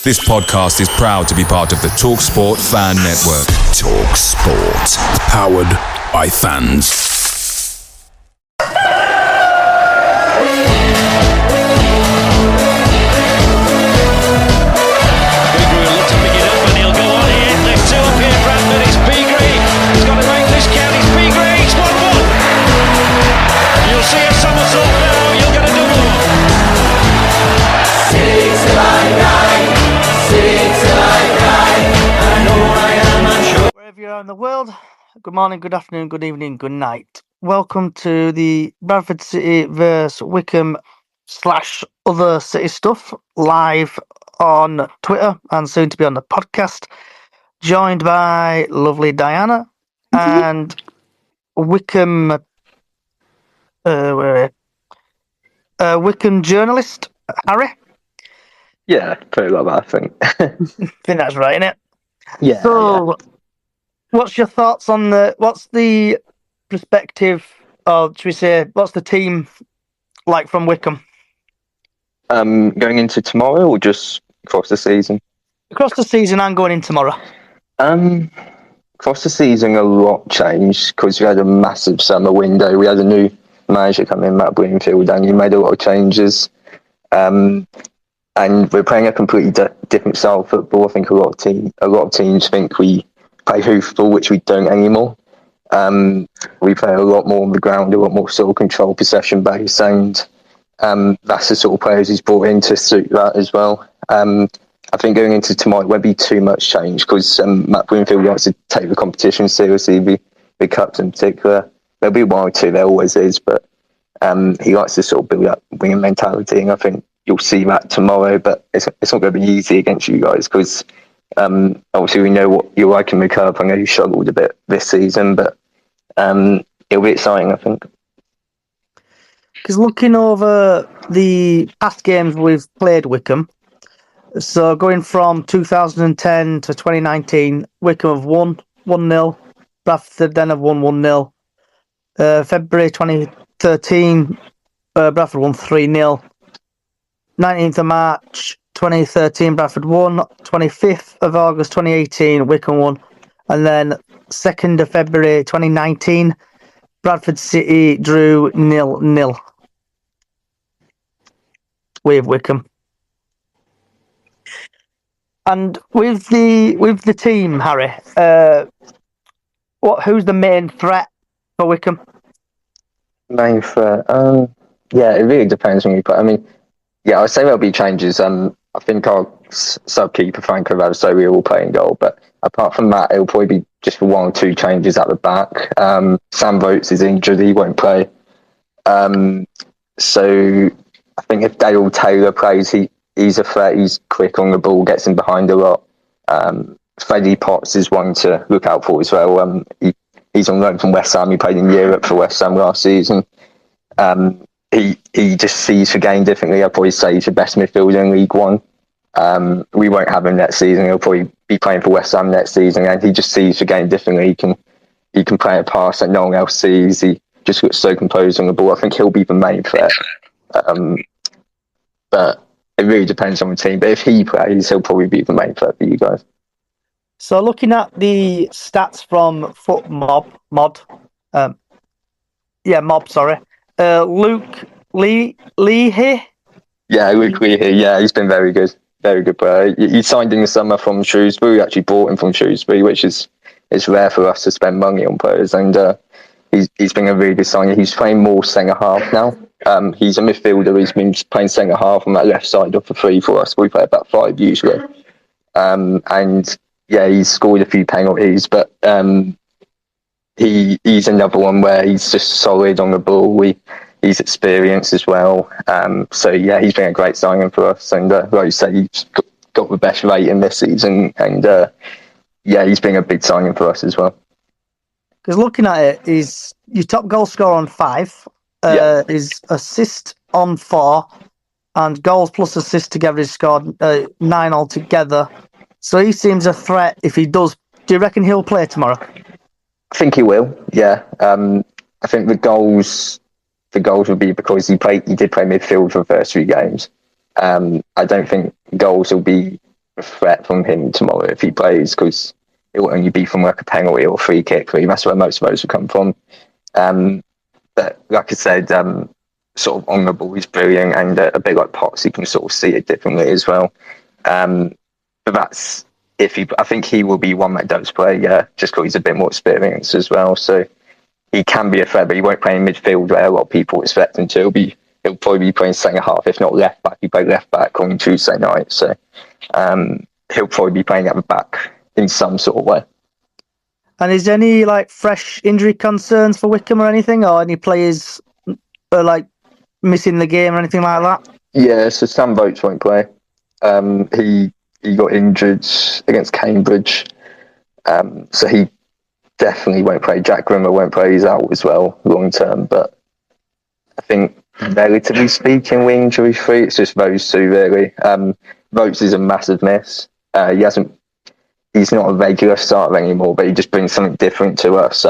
This podcast is proud to be part of the TalkSport Fan Network. TalkSport. Powered by fans. In the world, good morning, good afternoon, good evening, good night. Welcome to the Bradford City Vs Wycombe / other city stuff live on Twitter and soon to be on the podcast. Joined by lovely Diana and Wycombe Wycombe journalist Harry. Yeah, pretty like that, I think. I think that's right, innit? Yeah. So. Yeah. What's your thoughts on what's the perspective, or should we say, what's the team like from Wycombe? Going into tomorrow or just across the season? Across the season and going in tomorrow. Across the season, a lot changed because we had a massive summer window. We had a new manager come in, Matt Bloomfield, and he made a lot of changes. And we're playing a completely different style of football. I think a lot of teams think we play hoofball, which we don't anymore. We play a lot more on the ground, a lot more sort of control possession based, and that's the sort of players he's brought in to suit that as well. I think going into tomorrow won't be too much change because Matt Bloomfield wants to take the competition seriously, the cups in particular. There'll be one or two, there always is, but he likes to sort of build up winning mentality, and I think you'll see that tomorrow, but it's not going to be easy against you guys because obviously we know what you're like in the cup. I know you struggled a bit this season, but it'll be exciting, I think. Because looking over the past games we've played Wycombe, so going from 2010 to 2019, Wycombe have won 1-0, Bradford then have won 1-0. February 2013, Bradford won 3-0. 19th of March 2013, Bradford won. 25th of August 2018, Wycombe won. And then 2nd of February 2019, Bradford City drew 0-0 with Wycombe. And with the team, Harry, who's the main threat for Wycombe? Main threat? Yeah, it really depends when you play. I mean, yeah, I'd say there'll be changes. I think our sub-keeper, Franco Valsori, will play in goal. But apart from that, it'll probably be just for one or two changes at the back. Sam Vokes is injured, he won't play. So I think if Dale Taylor plays, he's a threat, he's quick on the ball, gets him behind a lot. Freddie Potts is one to look out for as well. He's on loan from West Ham, he played in Europe for West Ham last season. He just sees the game differently. I'd probably say he's the best midfielder in League One. We won't have him next season. He'll probably be playing for West Ham next season, and he just sees the game differently. He can play a pass that no one else sees. He just looks so composed on the ball. I think he'll be the main threat. But it really depends on the team. But if he plays, he'll probably be the main threat for you guys. So looking at the stats from Mob, sorry. Luke Leahy? Yeah, Luke Leahy. Yeah, he's been very good. Very good player. He signed in the summer from Shrewsbury. We actually bought him from Shrewsbury, which is rare for us to spend money on players. And he's been a really good signing. He's playing more centre-half now. He's a midfielder. He's been playing centre-half on that left side of the three for us. We play about 5 usually. And yeah, he's scored a few penalties, but he's another one where he's just solid on the ball. He's experienced as well. So yeah, he's been a great signing for us. And like you said, he's got the best rating this season. And yeah, he's been a big signing for us as well. Because looking at it, he's your top goal scorer on 5, his assist on 4, and goals plus assists together he's scored 9 altogether. So he seems a threat if he does. Do you reckon he'll play tomorrow? I think he will, yeah. I think the goals would be because he did play midfield for the first 3 games. I don't think goals will be a threat from him tomorrow if he plays, because it will only be from like a penalty or free kick. Really. That's where most of those will come from. But like I said, sort of on the ball, he's brilliant, and a bit like Potts, he can sort of see it differently as well. But that's I think he will be one that does play, just because he's a bit more experienced as well. So he can be a threat, but he won't play in midfield where a lot of people expect him to. He'll probably be playing centre half, if not left back. He played left back on Tuesday night, so he'll probably be playing at the back in some sort of way. And is there any like fresh injury concerns for Wycombe or anything, or any players like missing the game or anything like that? Yeah, so Sam Vokes won't play. He got injured against Cambridge, so he definitely won't play. Jack Grimmer won't play. He's out as well long term, but I think relatively speaking, we're injury free. It's just those two really. Vokes is a massive miss. He's not a regular starter anymore, but he just brings something different to us.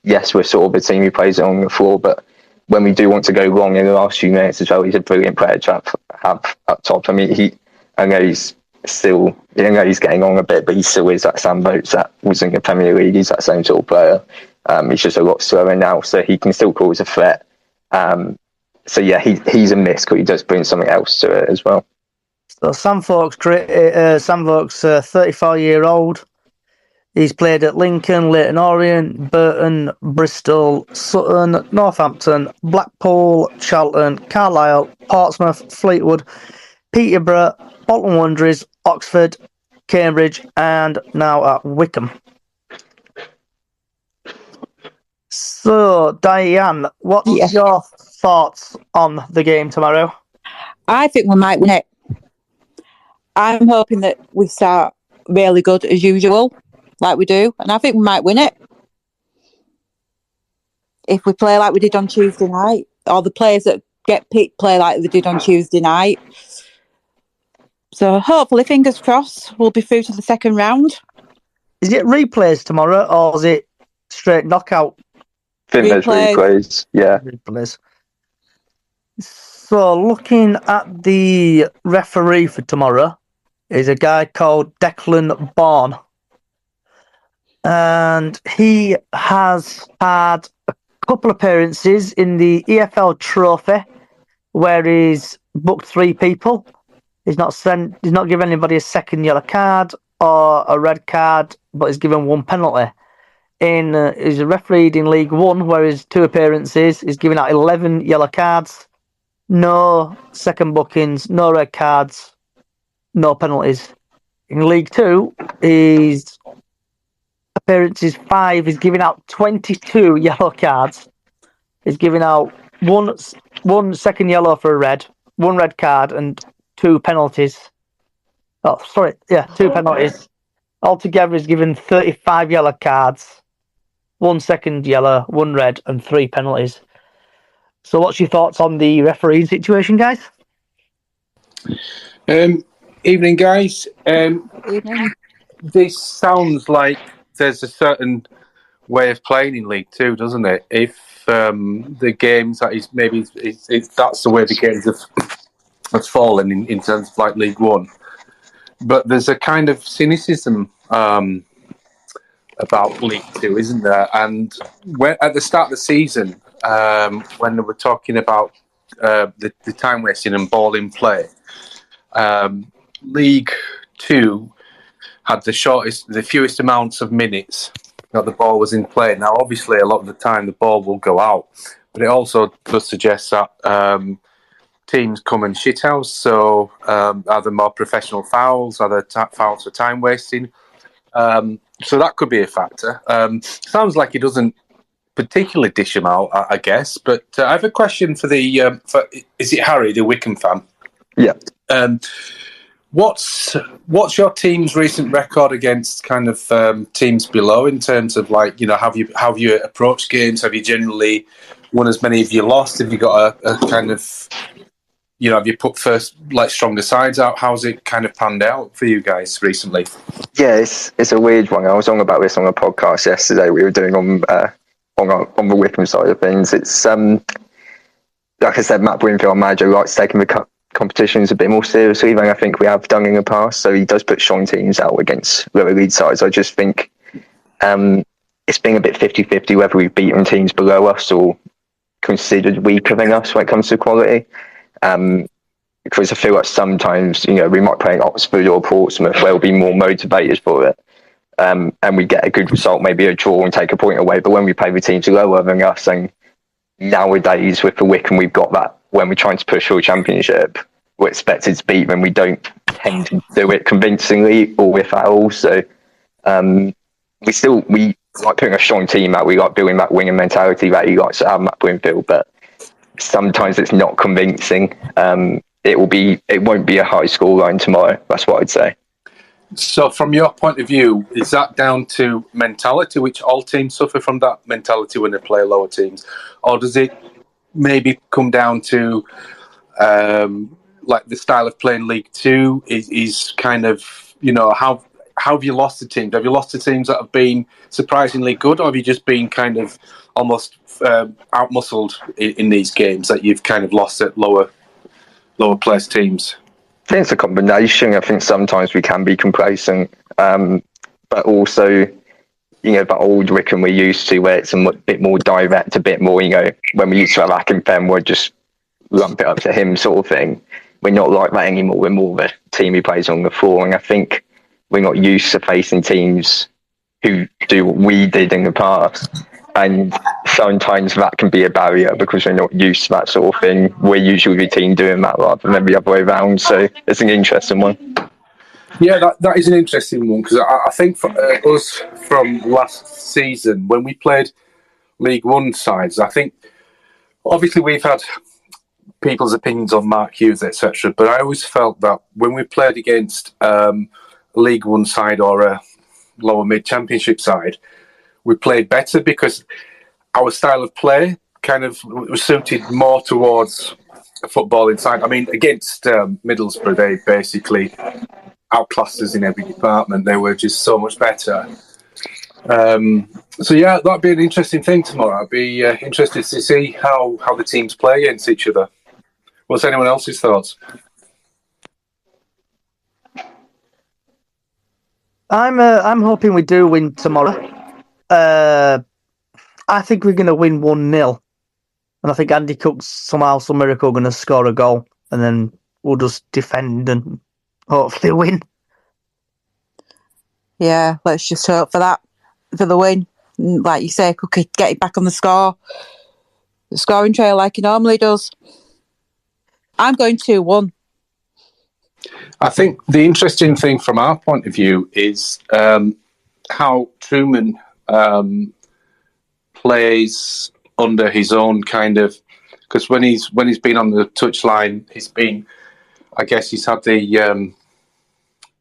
Yes, we're sort of a team who plays it on the floor, but when we do want to go wrong in the last few minutes as well, he's a brilliant player to have up top. I mean, I know he's getting on a bit, but he still is that Sam Vokes that was in the Premier League. He's that same sort of player. He's just a lot slower now, so he can still cause a threat. So yeah, he's a miss, but he does bring something else to it as well. So Sam Vokes, 34-year-old. He's played at Lincoln, Leyton Orient, Burton, Bristol, Sutton, Northampton, Blackpool, Charlton, Carlisle, Portsmouth, Fleetwood, Peterborough, Bolton Wanderers, Oxford, Cambridge, and now at Wycombe. So, Diane, what's your thoughts on the game tomorrow? I think we might win it. I'm hoping that we start really good as usual, like we do, and I think we might win it. If we play like we did on Tuesday night, or the players that get picked play like they did on Tuesday night. So hopefully, fingers crossed, we'll be through to the second round. Is it replays tomorrow, or is it straight knockout? I think there's replays, yeah. Replays. So looking at the referee for tomorrow is a guy called Declan Bourne. And he has had a couple appearances in the EFL Trophy where he's booked 3 people. He's not given anybody a second yellow card or a red card, but he's given 1 penalty. He's refereed in League One, where he's 2 appearances. He's given out 11 yellow cards, no second bookings, no red cards, no penalties. In League Two, his appearances 5. He's giving out 22 yellow cards. He's giving out one second yellow for a red, 1 red card, and 2 penalties. 2 penalties. Altogether, he's given 35 yellow cards, 1 second yellow, 1 red, and 3 penalties. So what's your thoughts on the refereeing situation, guys? Evening, guys. Evening. This sounds like there's a certain way of playing in League Two, doesn't it? If the games that is maybe that's the way the games have fallen in terms of like League One. But there's a kind of cynicism about League Two, isn't there? And at the start of the season, when they were talking about the time wasting and ball in play, League Two had the fewest amounts of minutes that the ball was in play. Now, obviously, a lot of the time the ball will go out, but it also does suggest that teams come and shithouse. So, are there more professional fouls? Are there fouls for time wasting? So that could be a factor. Sounds like he doesn't particularly dish them out, I guess. But I have a question for is it Harry, the Wycombe fan? Yeah. What's your team's recent record against kind of teams below in terms of like, have you approached games? Have you generally won as many as you lost? Have you got a kind of, have you put first like stronger sides out? How's it kind of panned out for you guys recently? Yeah, it's a weird one. I was on about this on a podcast yesterday. We were doing on the Wycombe side of things. It's like I said, Matt Bloomfield, our manager, likes taking the competitions a bit more seriously than I think we have done in the past. So he does put strong teams out against lower league sides. I just think it's been a bit 50-50 whether we've beaten teams below us or considered weaker than us when it comes to quality. Because I feel like sometimes, we might play Oxford or Portsmouth where we'll be more motivated for it. And we get a good result, maybe a draw and take a point away. But when we play with teams lower than us, and nowadays with the Wycombe, we've got that when we're trying to push for a championship, we're expected to beat them. We don't tend to do it convincingly or if at all. So we like putting a strong team out. We like building that winning mentality that he likes to have at Bloomfield, but sometimes it's not convincing. It won't be a high score line tomorrow. That's what I'd say. So from your point of view, is that down to mentality, which all teams suffer from that mentality when they play lower teams? Or does it maybe come down to like the style of playing League Two is kind of, how have you lost to teams? Have you lost to teams that have been surprisingly good, or have you just been kind of almost outmuscled in these games that you've kind of lost at lower placed teams? I think it's a combination. I think sometimes we can be complacent, but also, that old Wycombe we're used to, where it's a bit more direct, a bit more, when we used to have Akinfenwa, we'd just lump it up to him sort of thing. We're not like that anymore. We're more of a team who plays on the floor, and I think we're not used to facing teams who do what we did in the past. And sometimes that can be a barrier because we're not used to that sort of thing. We're usually the team doing that rather than the other way around. So it's an interesting one. Yeah, that is an interesting one, because I think for us from last season, when we played League One sides, I think obviously we've had people's opinions on Mark Hughes, etc. But I always felt that when we played against a League One side or a lower mid-championship side, we played better because our style of play kind of was suited more towards football inside. I mean, against Middlesbrough, they basically outclassed us in every department. They were just so much better. So yeah, that'd be an interesting thing tomorrow. I'd be interested to see how the teams play against each other. What's anyone else's thoughts? I'm hoping we do win tomorrow. I think we're going to win 1-0. And I think Andy Cook's somehow, some miracle, going to score a goal. And then we'll just defend and hopefully win. Yeah, let's just hope for that, for the win. Like you say, Cookie getting back on the scoring trail like he normally does. I'm going 2-1. I think the interesting thing from our point of view is how Truman plays under his own kind of, because when he's been on the touchline, he's had the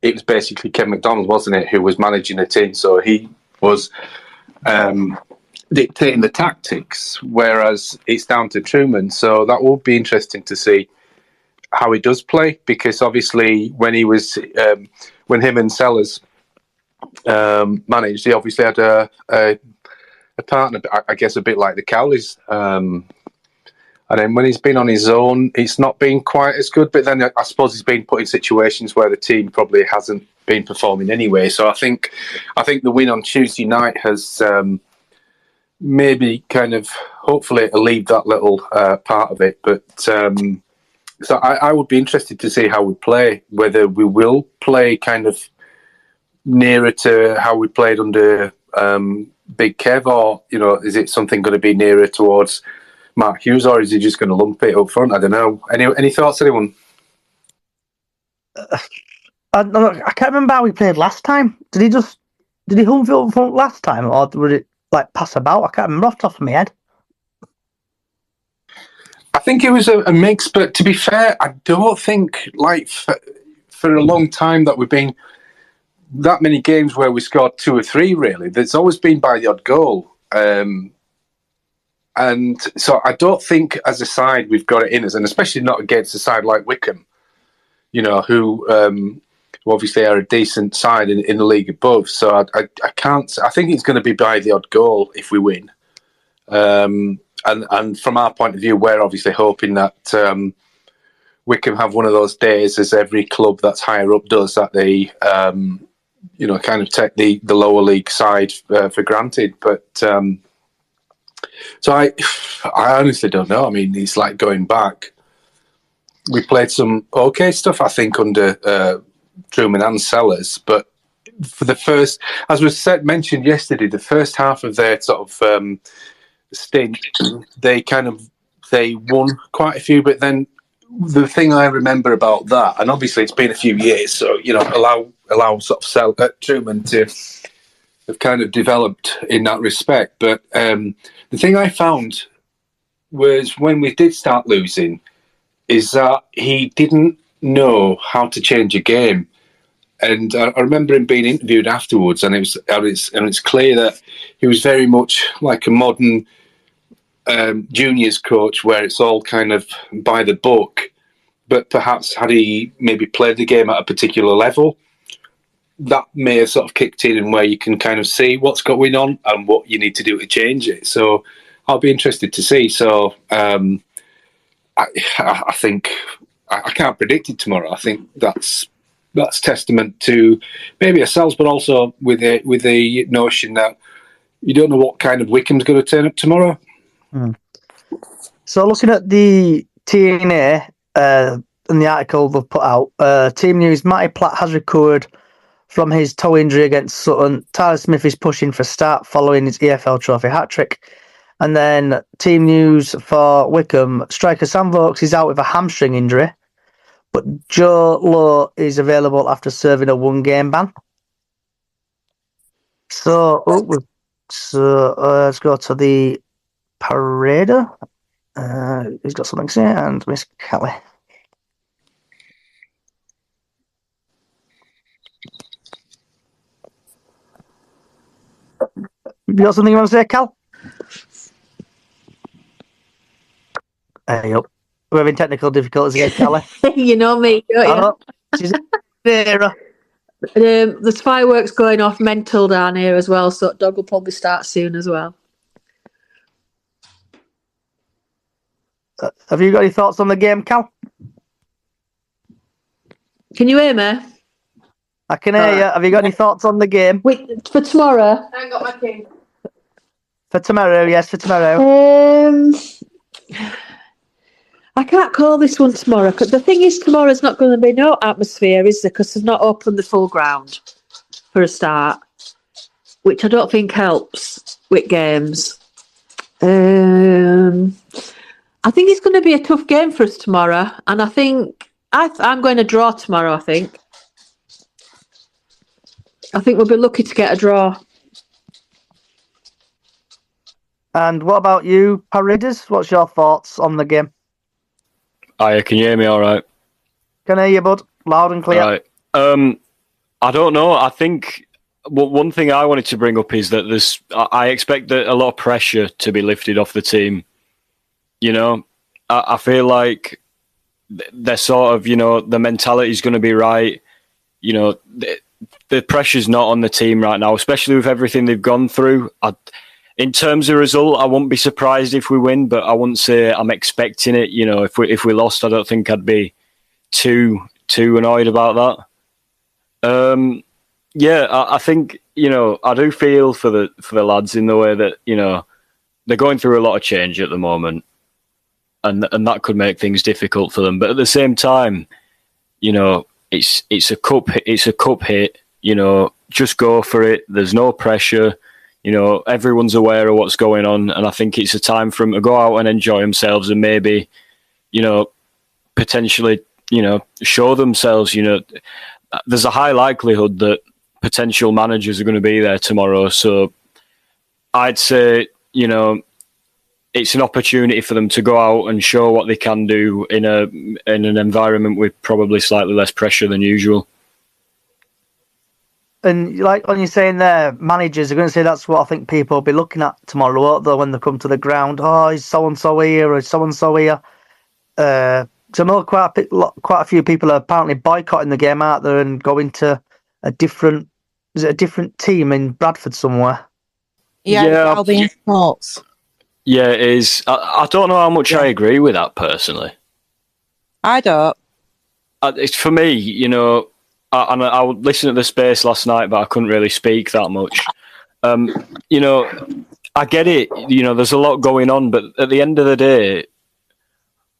it was basically Ken McDonald, wasn't it, who was managing the team, so he was dictating the tactics, whereas it's down to Truman. So that will be interesting to see how he does play, because obviously when he was when him and Sellers managed, he obviously had a partner, I guess, a bit like the Cowleys. And then when he's been on his own, it's not been quite as good. But then I suppose he's been put in situations where the team probably hasn't been performing anyway. So I think the win on Tuesday night has maybe kind of hopefully alleviated that little part of it. But so I would be interested to see how we play, whether we will play kind of nearer to how we played under Big Kev, or is it something going to be nearer towards Mark Hughes, or is he just going to lump it up front? I don't know. Any thoughts, anyone? I can't remember how we played last time. Did he hump it up front last time, or would it like pass about? I can't remember off the top of my head. I think it was a mix, but to be fair, I don't think for a long time that we've been that many games where we scored 2 or 3. Really, there's always been by the odd goal. And so I don't think as a side we've got it in us, and especially not against a side like Wycombe, who obviously are a decent side in the league above. So I can't. I think it's going to be by the odd goal if we win. And from our point of view, we're obviously hoping that Wycombe have one of those days, as every club that's higher up does, that they, kind of take the lower league side for granted. But so I honestly don't know. I mean, it's like going back. We played some okay stuff, I think, under Truman and Sellers, but for the first, as was mentioned yesterday, the first half of their sort of stint, they won quite a few, but then the thing I remember about that, and obviously it's been a few years, so allow sort of Truman to have kind of developed in that respect. But the thing I found was when we did start losing, is that he didn't know how to change a game. And I remember him being interviewed afterwards, and it's clear that he was very much like a modern juniors coach, where it's all kind of by the book. But perhaps had he maybe played the game at a particular level, that may have sort of kicked in, and where you can kind of see what's going on and what you need to do to change it. So I'll be interested to see. So I think I can't predict it tomorrow. I think that's testament to maybe ourselves, but also with the notion that you don't know what kind of Wycombe's going to turn up tomorrow. So looking at the TNA and the article they've put out, Team News, Matty Platt has recovered from his toe injury against Sutton. Tyler Smith is pushing for start following his EFL Trophy hat-trick. And then Team News for Wycombe, striker Sam Vokes is out with a hamstring injury, but Joe Lowe is available after serving a one-game ban. So let's go to the Parader. He's got something to say, and Miss Kelly. You got something you want to say, Cal? Hey up. We're having technical difficulties again, Kelly. You know me, don't you? She's there. There's fireworks going off mental down here as well, so dog will probably start soon as well. Have you got any thoughts on the game, Cal? Can you hear me? I can hear you. Have you got any thoughts on the game? Wait, for tomorrow? I ain't got my king. For tomorrow, yes, for tomorrow. I can't call this one tomorrow. Cause the thing is, tomorrow's not going to be no atmosphere, is there? Because they've not opened the full ground for a start, which I don't think helps with games. I think it's going to be a tough game for us tomorrow, and I think I'm going to draw tomorrow. I think we'll be lucky to get a draw. And what about you, Paredes? What's your thoughts on the game? Hiya, can you hear me all right? Can hear you, bud. Loud and clear. Right. I don't know. I think one thing I wanted to bring up is that I expect that a lot of pressure to be lifted off the team. You know, I feel like they're sort of, the mentality is going to be right. The pressure's not on the team right now, especially with everything they've gone through. In terms of result, I wouldn't be surprised if we win, but I wouldn't say I'm expecting it. If we lost, I don't think I'd be too annoyed about that. I think I do feel for the lads in the way that they're going through a lot of change at the moment, and that could make things difficult for them. But at the same time, it's a cup hit. Just go for it. There's no pressure. Everyone's aware of what's going on, and I think it's a time for them to go out and enjoy themselves and maybe, potentially, show themselves. There's a high likelihood that potential managers are going to be there tomorrow. So I'd say, it's an opportunity for them to go out and show what they can do in an environment with probably slightly less pressure than usual. And like when you're saying there, managers are going to say that's what I think people will be looking at tomorrow, won't they, when they come to the ground? Oh, is so-and-so here or is so-and-so here? So I know quite a few people are apparently boycotting the game out there and going to a different team in Bradford somewhere? Yeah. Albion Sports. Yeah, it is. I don't know how much I agree with that personally. I don't. It's for me, you know. I would listen to the space last night, but I couldn't really speak that much. You know, I get it. You know, there's a lot going on, but at the end of the day,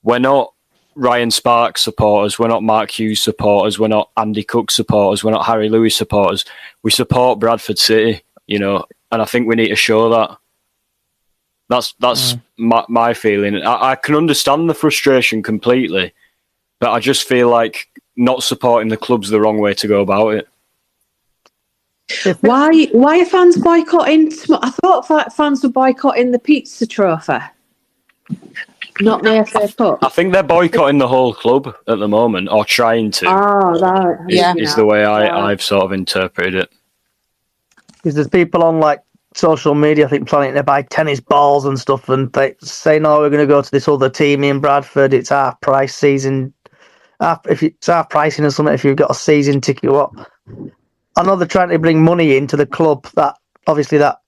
we're not Ryan Sparks supporters. We're not Mark Hughes supporters. We're not Andy Cook supporters. We're not Harry Lewis supporters. We support Bradford City, you know, and I think we need to show that. That's my feeling. I can understand the frustration completely, but I just feel like not supporting the club's the wrong way to go about it. Why are fans boycotting? I thought fans were boycotting the pizza trophy, not the FA Cup. I think they're boycotting the whole club at the moment, or trying to. Oh, that is the way I've sort of interpreted it. Because there's people on like social media, I think, planning to buy tennis balls and stuff, and they say, "No, we're going to go to this other team in Bradford. It's half price season. If it's half pricing or something, if you've got a season ticket, what?" I know they're trying to bring money into the club. That obviously that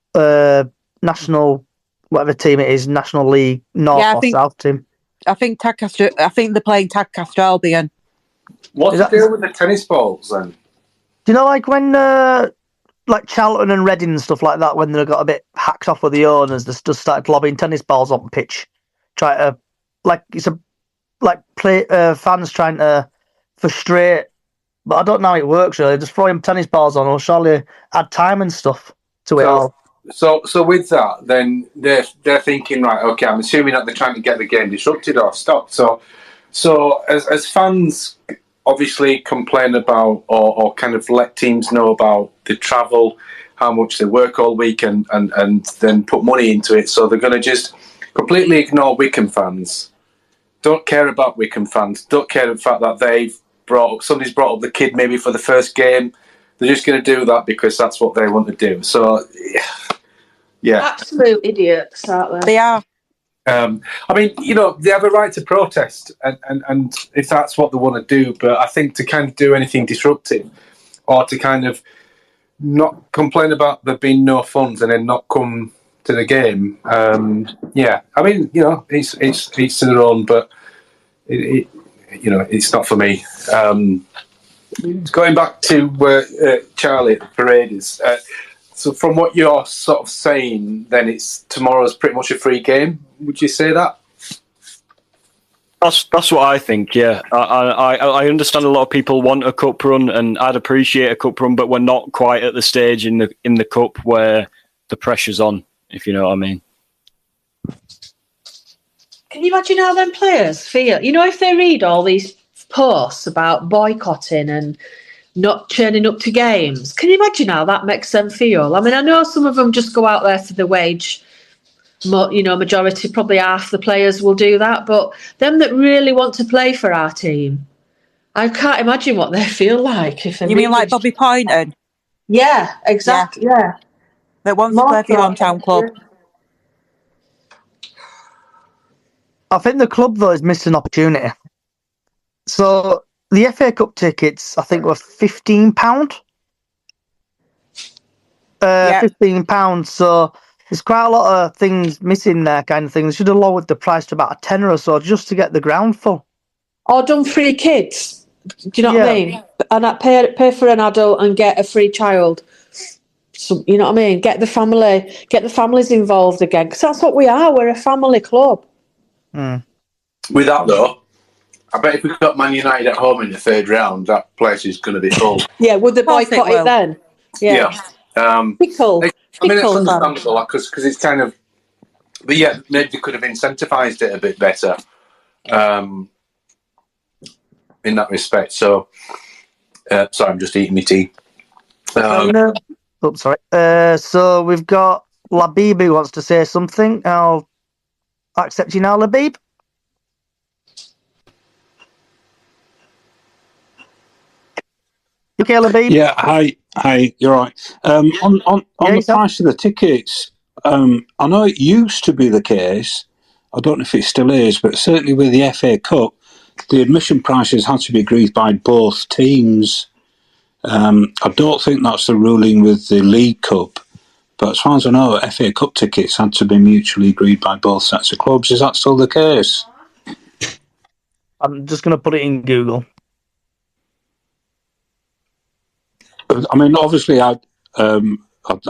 national, whatever team it is, National League North or South team. I think Tadcaster. I think they're playing Tadcaster Albion. What's the deal with the tennis balls then? Do you know, like when like Charlton and Reading and stuff like that, when they got a bit hacked off with the owners, they just started lobbing tennis balls on pitch, try to fans trying to frustrate. But I don't know how it works really. Just throwing tennis balls on, or surely add time and stuff to it all. So with that, then they're thinking, right? Okay, I'm assuming that they're trying to get the game disrupted or stopped. So as fans obviously complain about or kind of let teams know about the travel, how much they work all week, and then put money into it. So they're going to just completely ignore Wycombe fans. Don't care about Wycombe fans. Don't care the fact that somebody's brought up the kid maybe for the first game. They're just going to do that because that's what they want to do. So, yeah. Absolute idiots, aren't they? They are. I mean, you know, they have a right to protest, and if that's what they want to do. But I think to kind of do anything disruptive, or to kind of not complain about there being no funds and then not come to the game. Yeah, I mean, you know, it's to their own, but you know, it's not for me. Going back to where Charlie at the parade is. So from what you're sort of saying, then tomorrow's pretty much a free game. Would you say that? That's what I think. Yeah, I understand a lot of people want a cup run, and I'd appreciate a cup run, but we're not quite at the stage in the cup where the pressure's on. If you know what I mean. Can you imagine how them players feel? You know, if they read all these posts about boycotting and not turning up to games, can you imagine how that makes them feel? I mean, I know some of them just go out there for the wage. You know, majority, probably half the players will do that, but them that really want to play for our team, I can't imagine what they feel like. If You mean like Bobby Poynton? Yeah, exactly. Yeah. That wants to play for your hometown club. I think the club though is missing an opportunity. So the FA Cup tickets, I think, were £15. £15. So there's quite a lot of things missing there, kind of thing. They should have lowered the price to about £10 or so just to get the ground full. Or done free kids. Do you know what I mean? And I pay for an adult and get a free child. So, you know what I mean? Get the families involved again, because that's what we are. We're a family club. With that though, I bet if we got Man United at home in the third round, that place is going to be full. Yeah, would they boycott it then? Yeah. Pickle. I mean, it's understandable because it's kind of, but yeah, maybe they could have incentivised it a bit better in that respect. So, sorry, I'm just eating my tea. Sorry. So we've got Labib who wants to say something. I'll accept you now, Labib. You okay, Labib? Yeah, hi, you're right. On the price of the tickets, I know it used to be the case, I don't know if it still is, but certainly with the FA Cup, the admission prices had to be agreed by both teams. I don't think that's the ruling with the League Cup, but as far as I know, FA Cup tickets had to be mutually agreed by both sets of clubs. Is that still the case? I'm just going to put it in Google. I mean, obviously, I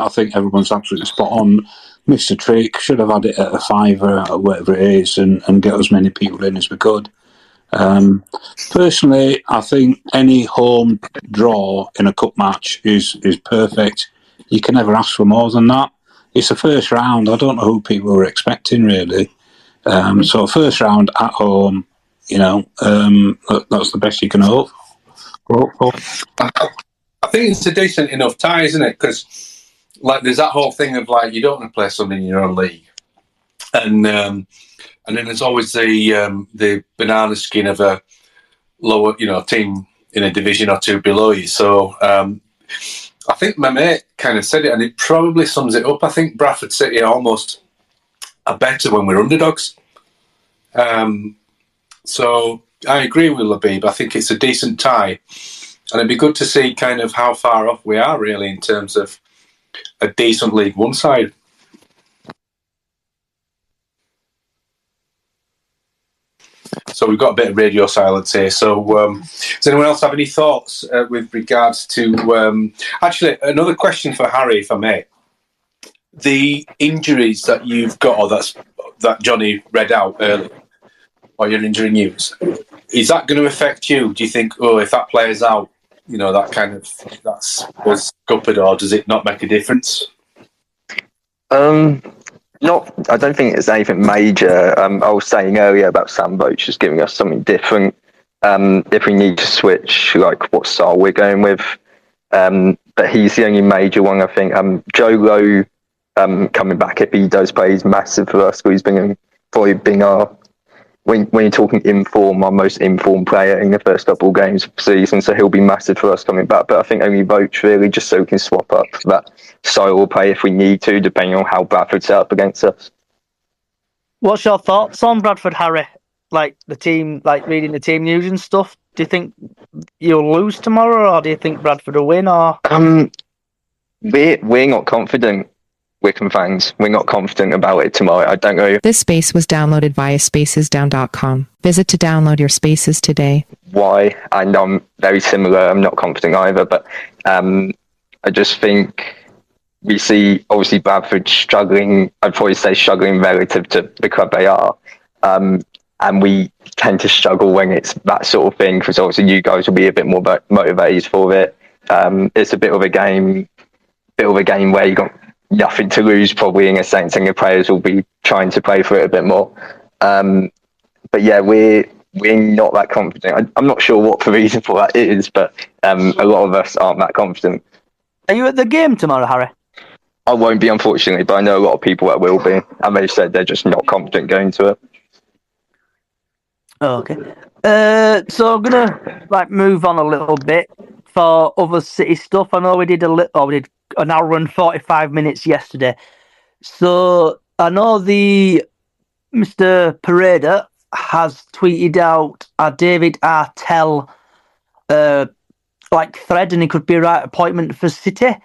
think everyone's absolutely spot on. Mr. Trick should have had it at a fiver or whatever it is, and get as many people in as we could. Personally, I think any home draw in a cup match is perfect. You can never ask for more than that. It's the first round. I don't know who people were expecting, really. So first round at home, that's the best you can hope for. I think it's a decent enough tie, isn't it? Because there's that whole thing of you don't want to play someone in your own league, and then there's always the banana skin of a lower team in a division or two below you. So I think my mate kind of said it, and it probably sums it up. I think Bradford City almost are better when we're underdogs. So I agree with Labib. I think it's a decent tie. And it'd be good to see kind of how far off we are, really, in terms of a decent League One side. So we've got a bit of radio silence here. So does anyone else have any thoughts with regards to... actually, another question for Harry, if I may. The injuries that you've got, or that Johnny read out earlier, or your injury news, is that going to affect you? Do you think, if that player's out, that's was scuppered, or does it not make a difference? I don't think it's anything major. I was saying earlier about Sam Boach just giving us something different. If we need to switch, what style we're going with. But he's the only major one, I think. Joe Lowe coming back, if he does play, is massive for us. He's probably been our... When you're talking inform, our most informed player in the first couple of games of the season, so he'll be massive for us coming back. But I think only Voach, really, just so we can swap up that style of play if we need to, depending on how Bradford set up against us. What's your thoughts on Bradford, Harry? The team, reading the team news and stuff. Do you think you'll lose tomorrow, or do you think Bradford will win? Or we're not confident. Wycombe fans, we're not confident about it tomorrow. I don't know. This space was downloaded via spacesdown.com. Visit to download your spaces today. Why? And I'm very similar. I'm not confident either, but I just think we see, obviously, Bradford struggling. I'd probably say struggling relative to the club they are. And we tend to struggle when it's that sort of thing, because obviously you guys will be a bit more motivated for it. It's a bit of a game where you got nothing to lose, probably, in a sense, and the players will be trying to play for it a bit more. But yeah, we're not that confident. I'm not sure what the reason for that is, but a lot of us aren't that confident. Are you at the game tomorrow, Harry? I won't be, unfortunately, but I know a lot of people that will be, and they said they're just not confident going to it. Oh, okay. So I'm gonna move on a little bit for other City stuff. I know we did an hour and 45 minutes yesterday. So I know the Mr. Pareda has tweeted out a David Artell thread, and he could be a right appointment for City.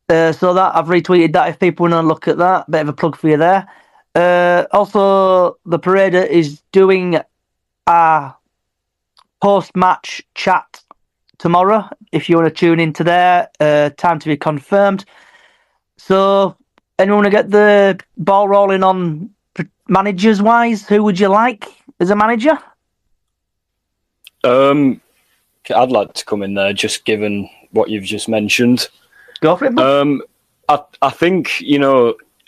So that I've retweeted that if people want to look at that. Bit of a plug for you there. Also, the Pareda is doing a post-match chat tomorrow, if you want to tune into there. Time to be confirmed. So, anyone want to get the ball rolling on managers wise? Who would you like as a manager? I'd like to come in there, just given what you've just mentioned. Go for it. I think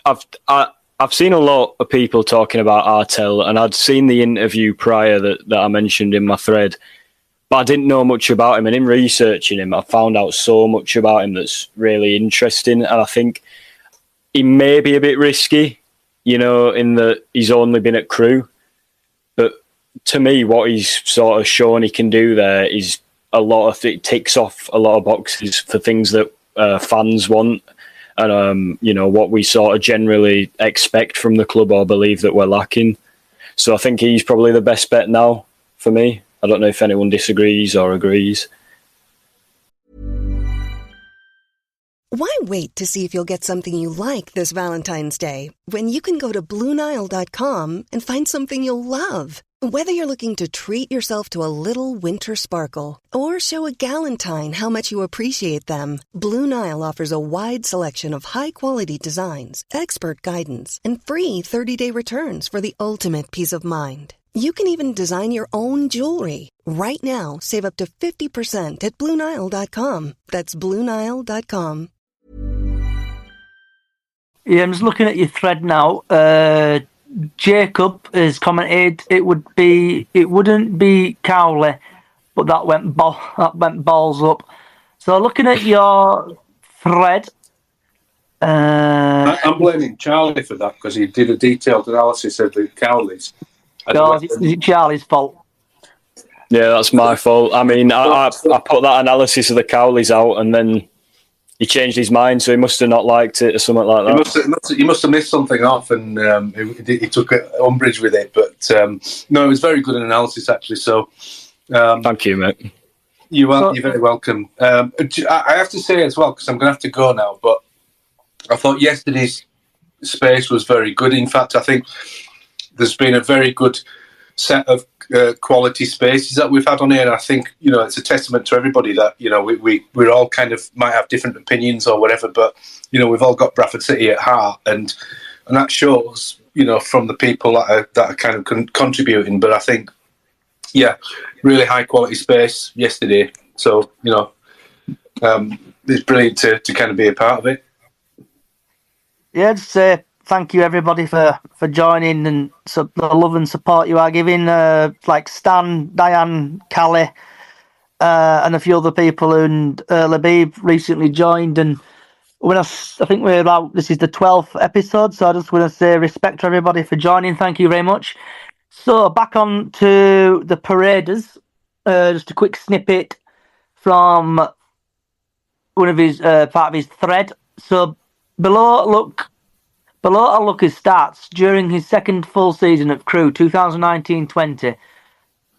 I've seen a lot of people talking about Artell, and I'd seen the interview prior that I mentioned in my thread. But I didn't know much about him, and in researching him, I found out so much about him that's really interesting. And I think he may be a bit risky, in that he's only been at Crewe. But to me, what he's sort of shown he can do there is it ticks off a lot of boxes for things that fans want, and what we sort of generally expect from the club or believe that we're lacking. So I think he's probably the best bet now for me. I don't know if anyone disagrees or agrees. Why wait to see if you'll get something you like this Valentine's Day, when you can go to BlueNile.com and find something you'll love? Whether you're looking to treat yourself to a little winter sparkle or show a galentine how much you appreciate them, Blue Nile offers a wide selection of high-quality designs, expert guidance, and free 30-day returns for the ultimate peace of mind. You can even design your own jewelry. Right now, save up to 50% at BlueNile.com. That's BlueNile.com. Yeah, I'm just looking at your thread now. Jacob has commented it wouldn't be Cowley, but that went balls up. So looking at your thread, I'm blaming Charlie for that because he did a detailed analysis of the Cowleys. Is it Charlie's fault? Yeah, that's my fault. I mean, I put that analysis of the Cowleys out, and then he changed his mind, so he must have not liked it or something like that. He must have missed something off, and he took umbrage with it. But no, it was very good analysis, actually. So thank you, mate. You're very welcome. I have to say as well, because I'm going to have to go now, but I thought yesterday's space was very good. In fact, I think there's been a very good set of quality spaces that we've had on here, and I think it's a testament to everybody that we're all kind of might have different opinions or whatever, but we've all got Bradford City at heart, and that shows from the people that are kind of contributing. But I think really high quality space yesterday, so it's brilliant to kind of be a part of it. Yeah, just say thank you everybody for joining and the love and support you are giving. Like Stan, Diane, Callie, and a few other people, and Labib recently joined. And I think this is the 12th episode, so I just want to say respect to everybody for joining. Thank you very much. So back on to the Paraders. Just a quick snippet from one of his part of his thread. So below are Lucas' stats during his second full season at Crewe, 2019-20.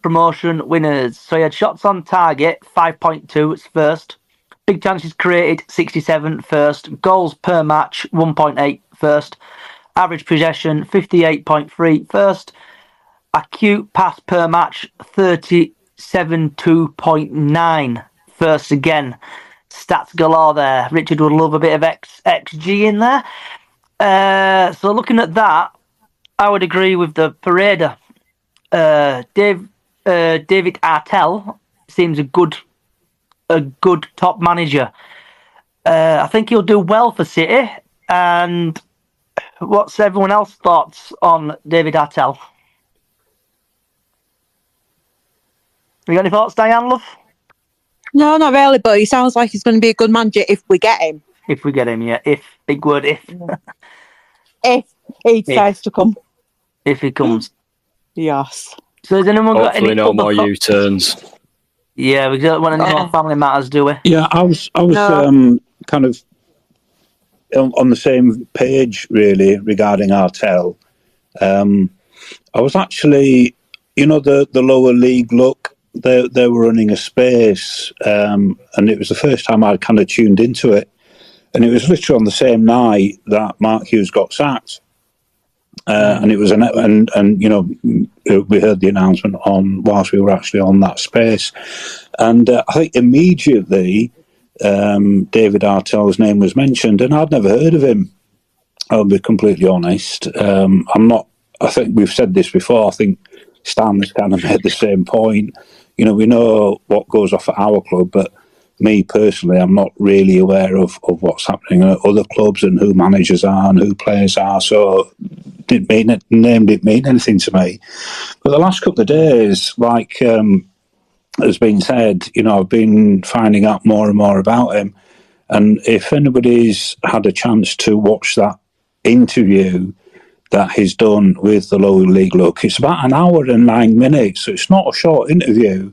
Promotion winners. So he had shots on target, 5.2, it's first. Big chances created, 67, first. Goals per match, 1.8, first. Average possession, 58.3, first. Acute pass per match, 37.9, first again. Stats galore there. Richard would love a bit of XG in there. So looking at that, I would agree with the Parader. David Artell seems a good top manager. I think he'll do well for City. And what's everyone else's thoughts on David Artell? You got any thoughts, Diane, love? No, not really, but he sounds like he's going to be a good manager if we get him. If we get him, yeah. If, big word, if. If he decides to come. If he comes. Yes. So has anyone got any... Hopefully no more U-turns. Yeah, we don't want any more family matters, do we? Yeah, I was kind of on the same page, really, regarding Artell. I was actually... the lower league look, they were running a space, and it was the first time I'd kind of tuned into it. And it was literally on the same night that Mark Hughes got sacked. And it was we heard the announcement whilst we were actually on that space. And I think immediately David Artell's name was mentioned, and I'd never heard of him. I'll be completely honest. I think we've said this before. I think Stan has kind of made the same point. We know what goes off at our club, but me personally, I'm not really aware of what's happening at other clubs and who managers are and who players are. So name didn't mean anything to me. But the last couple of days, like has been said, I've been finding out more and more about him. And if anybody's had a chance to watch that interview that he's done with the lower league look, it's about an hour and 9 minutes. So it's not a short interview.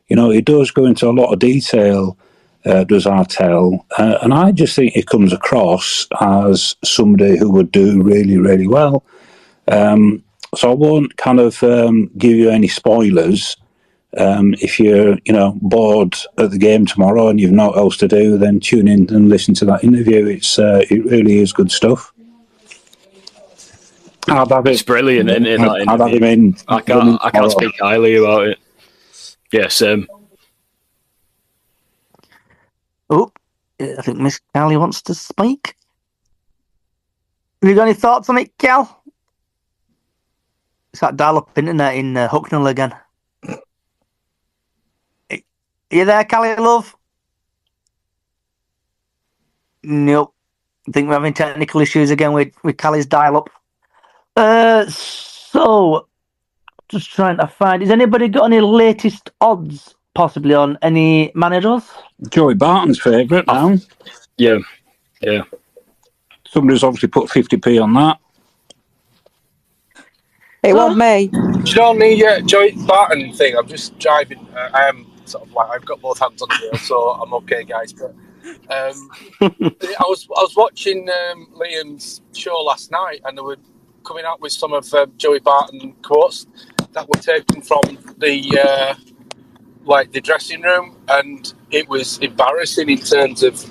He does go into a lot of detail, does Artell. And I just think he comes across as somebody who would do really, really well. So I won't kind of give you any spoilers. If you're, bored at the game tomorrow and you've not else to do, then tune in and listen to that interview. It really is good stuff. It's brilliant, isn't it? That I'd have him in. I can't speak highly about it. Yeah, same. Oh, I think Miss Callie wants to speak. Have you got any thoughts on it, Cal? It's that dial-up internet in Hucknall again. Are you there, Callie, love? Nope. I think we're having technical issues again with Callie's dial-up. So, just trying to find... Has anybody got any latest odds, possibly, on any managers? Joey Barton's favourite now. Yeah. Somebody's obviously put 50p on that. It wasn't me. Do you know on the Joey Barton thing? I'm just driving. I am sort of like I've got both hands on the wheel, so I'm okay, guys. But I was watching Liam's show last night, and they were coming out with some of Joey Barton quotes that were taken from the the dressing room, and it was embarrassing in terms of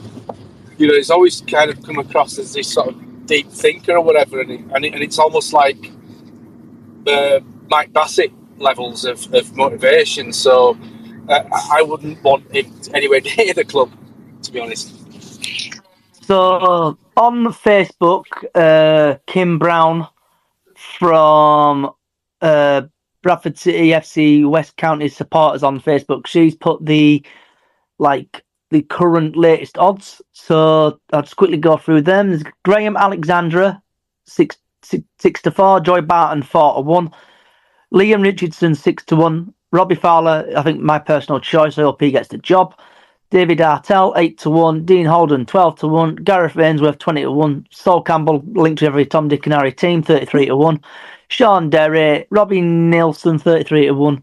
he's always kind of come across as this sort of deep thinker or whatever, and it's almost like Mike Bassett levels of motivation. So I wouldn't want him anywhere near the club, to be honest. So on Facebook, Kim Brown from Bradford City FC West County supporters on Facebook, she's put the current latest odds. So I'll just quickly go through them. There's Graham Alexandra 6-4, Joy Barton 4-1, Liam Richardson 6-1, Robbie Fowler, I think my personal choice. I hope he gets the job. David Artell 8-1, Dean Holden 12-1, Gareth Ainsworth 20-1, Saul Campbell linked to every Tom, Dick and Harry team 33-1, Sean Derry, Robbie Nielsen 33-1,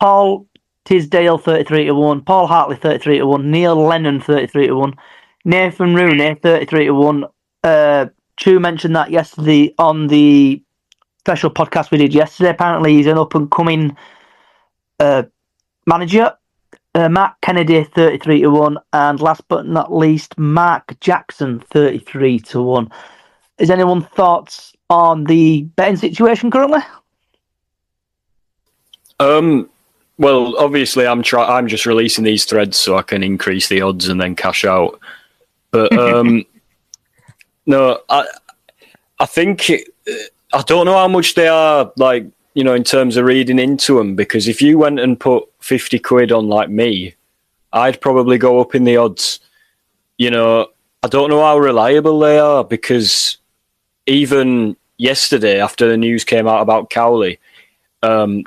Paul Tisdale 33-1, Paul Hartley 33-1, Neil Lennon 33-1, Nathan Rooney 33-1. Chu mentioned that yesterday on the special podcast we did yesterday. Apparently he's an up and coming manager. Matt Kennedy 33-1, and last but not least, Mark Jackson 33-1. Is anyone thoughts on the betting situation currently? Well, obviously, I'm just releasing these threads so I can increase the odds and then cash out. But no, I think I don't know how much they are in terms of reading into them, because if you went and put 50 quid on like me, I'd probably go up in the odds. I don't know how reliable they are, because even yesterday after the news came out about Cowley, I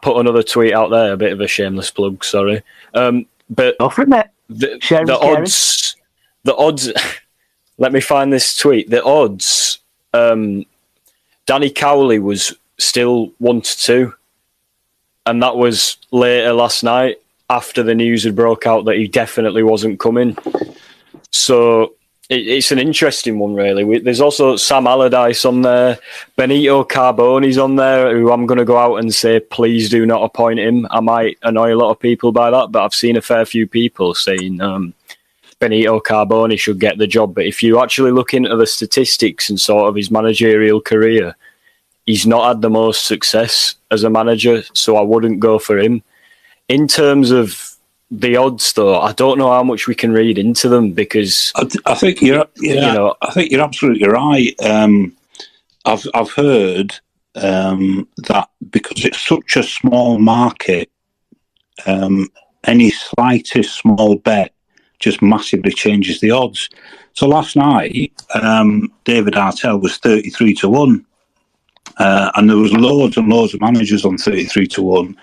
put another tweet out there, a bit of a shameless plug, sorry. But the odds, let me find this tweet. The odds, Danny Cowley was still 1-2, and that was later last night after the news had broke out that he definitely wasn't coming. So it's an interesting one, really. There's also Sam Allardyce on there, Benito Carboni's on there, who I'm going to go out and say please do not appoint him. I might annoy a lot of people by that, but I've seen a fair few people saying Benito Carboni should get the job. But if you actually look into the statistics and sort of his managerial career, he's not had the most success as a manager, so I wouldn't go for him. In terms of the odds, though, I don't know how much we can read into them, because I think I think you're absolutely right. I've heard that because it's such a small market, any slightest small bet just massively changes the odds. So last night, David Artell was 33-1. And there was loads and loads of managers on 33-1,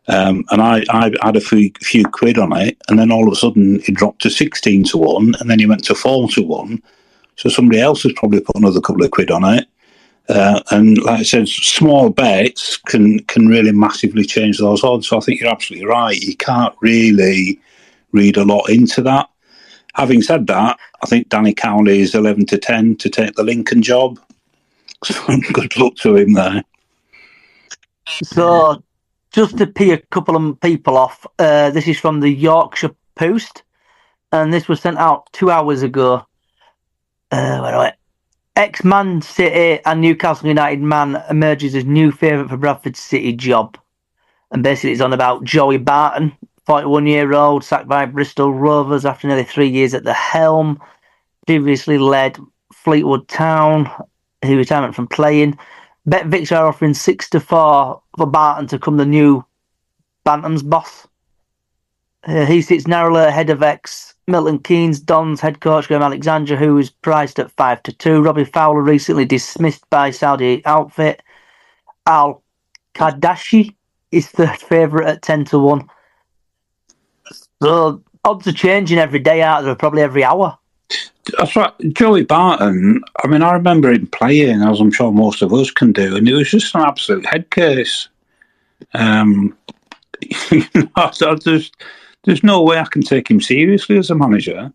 and I had a few quid on it, and then all of a sudden it dropped to 16-1, and then he went to 4-1. So somebody else has probably put another couple of quid on it, and like I said, small bets can really massively change those odds. So I think you're absolutely right. You can't really read a lot into that. Having said that, I think Danny Cowley is 11-10 to take the Lincoln job. Good luck to him there. So, just to pee a couple of people off, this is from the Yorkshire Post, and this was sent out 2 hours ago. Where do I? ex-Man City and Newcastle United man emerges as new favourite for Bradford City job. And basically it's on about Joey Barton, 41-year-old, sacked by Bristol Rovers after nearly 3 years at the helm. Previously led Fleetwood Town, his retirement from playing. BetVictor are offering 6-4 for Barton to become the new Bantam's boss. He sits narrowly ahead of ex-Milton Keynes Dons head coach Graham Alexander, who is priced at 5-2. Robbie Fowler recently dismissed by Saudi outfit. Al Kadashi is third favourite at 10-1. So odds are changing every day out there, probably every hour. That's right. Joey Barton, I mean, I remember him playing, as I'm sure most of us can do, and it was just an absolute head case. There's no way I can take him seriously as a manager.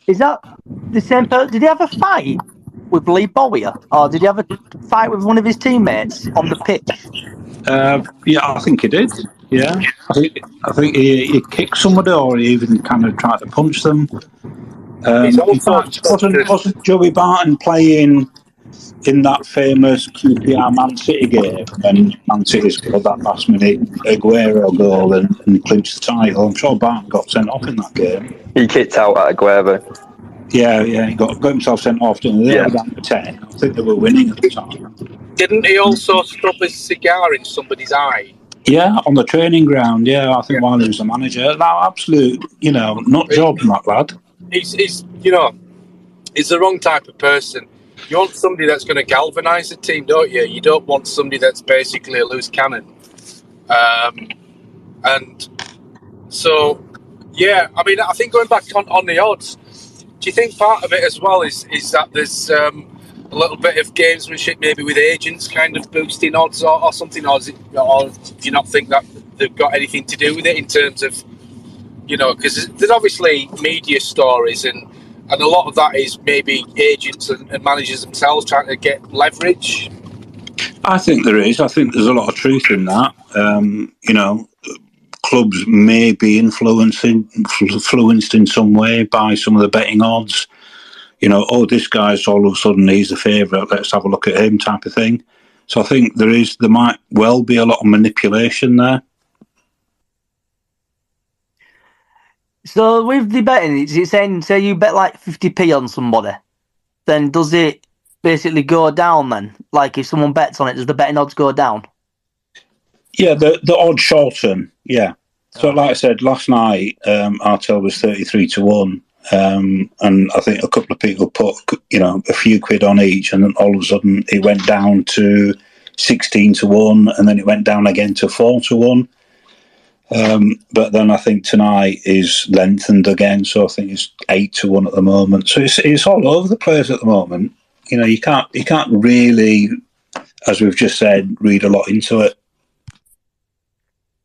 Is that the same person? Did he have a fight with Lee Bowyer, or did he have a fight with one of his teammates on the pitch? Yeah, I think he did. Yeah, I think he kicked somebody, or he even kind of tried to punch them. In fact, wasn't Joey Barton playing in that famous QPR Man City game when Man City scored that last minute Aguero goal and clinched the title? I'm sure Barton got sent off in that game. He kicked out at Aguero. Yeah, he got himself sent off, didn't he? They were down to 10. I think they were winning at the time. Didn't he also stop a cigar in somebody's eye? Yeah, on the training ground, I think while he was the manager. Now, absolute, nut job, that lad. He's the wrong type of person. You want somebody that's going to galvanise the team, don't you? You don't want somebody that's basically a loose cannon. And so, I mean, I think going back on the odds, do you think part of it as well is that there's a little bit of gamesmanship maybe with agents kind of boosting odds or something, or do you not think that they've got anything to do with it in terms of, because there's obviously media stories and a lot of that is maybe agents and managers themselves trying to get leverage? I think there is. I think there's a lot of truth in that. Clubs may be influenced in some way by some of the betting odds. This guy's all of a sudden he's the favourite, let's have a look at him type of thing. So I think there might well be a lot of manipulation there. So with the betting, is it saying, say you bet like 50p on somebody, then does it basically go down then? Like if someone bets on it, does the betting odds go down? Yeah, the odds shorten, yeah. So like I said, last night, Artel was 33-1, and I think a couple of people put, a few quid on each, and then all of a sudden it went down to 16-1, and then it went down again to 4-1. But then I think tonight is lengthened again, so I think it's 8-1 at the moment. So it's all over the place at the moment. You can't really, as we've just said, read a lot into it.